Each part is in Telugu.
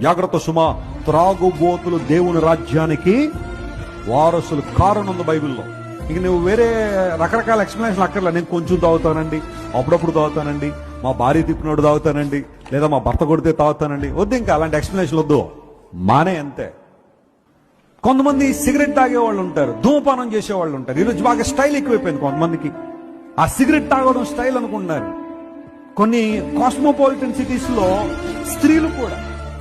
జాగ్రత్త సుమా, త్రాగుబోతులు దేవుని రాజ్యానికి వారసులు కారణం బైబిల్లో. ఇక నువ్వు వేరే రకరకాల ఎక్స్ప్లెనేషన్ అక్కర్లే. నేను కొంచెం తాగుతానండి, అప్పుడప్పుడు తాగుతానండి, మా భార్య తిప్పినోడు తాగుతానండి, లేదా మా భర్త కొడితే తాగుతానండి. వద్దు, ఇంకా అలాంటి ఎక్స్ప్లెనేషన్ వద్దు, మానే అంతే. కొంతమంది సిగరెట్ తాగేవాళ్ళు ఉంటారు, ధూమపానం చేసేవాళ్ళు ఉంటారు. ఈరోజు బాగా స్టైల్ ఎక్కువైపోయింది కొంతమందికి. ఆ సిగరెట్ తాగడం స్టైల్ అనుకుంటున్నారు. కొన్ని కాస్మోపాలిటన్ సిటీస్ లో స్త్రీలు కూడా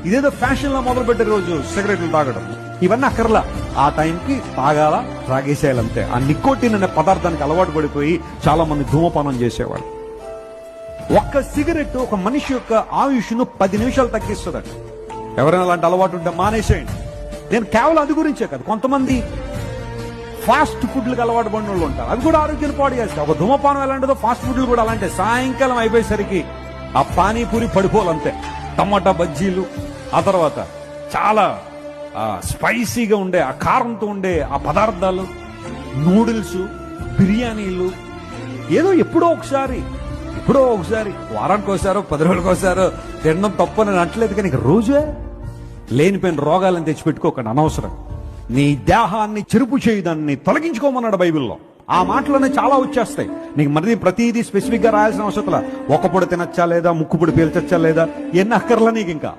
ఇదేదో ఫ్యాషన్ లా మొదలు పెట్టే రోజు సిగరెట్లు తాగడం. ఇవన్నీ అక్కర్లా, ఆ టైంకి తాగాల, త్రాగేసేయాలంతే. ఆ నికోటిన్ అనే పదార్థానికి అలవాటు పడిపోయి చాలా మంది ధూమపానం చేసేవాళ్ళు. ఒక్క సిగరెట్ ఒక మనిషి యొక్క ఆయుష్ను 10 నిమిషాలు తగ్గిస్తుందట. ఎవరైనా అలాంటి అలవాటు ఉంటే మానేసేయండి. నేను కేవలం అది గురించే కాదు, కొంతమంది ఫాస్ట్ ఫుడ్లకు అలవాటు పడిన వాళ్ళు ఉంటారు, అవి కూడా ఆరోగ్యాన్ని పాడు చేస్తాయి. ఒక ధూమపానం ఎలాంటిదో ఫాస్ట్ ఫుడ్లు కూడా అలాంటి. సాయంకాలం అయిపోయేసరికి ఆ పానీపూరి పడిపోవాలంతే, టమాటా బజ్జీలు, ఆ తర్వాత చాలా స్పైసీగా ఉండే ఆ కారంతో ఉండే ఆ పదార్థాలు, నూడిల్స్, బిర్యానీలు, ఏదో ఎప్పుడో ఒకసారి వారానికి ఒకసారో 10 రోజులకు ఒకసారో తినడం తప్పు అని అంటలేదు. కానీ రోజే లేనిపోయిన రోగాలను తెచ్చిపెట్టుకోకండి అనవసరం. నీ దేహాన్ని చెరుపు చేయి, దాన్ని తొలగించుకోమన్నాడు బైబిల్లో. ఆ మాటలోనే చాలా వచ్చేస్తాయి. నీకు మరి ప్రతిదీ స్పెసిఫిక్ గా రాయాల్సిన అవసరం. ఒక పొడి తినచ్చా లేదా, ముక్కు పొడి పీల్చచ్చా లేదా, ఎన్ని అక్కర్లా నీకు. ఇంకా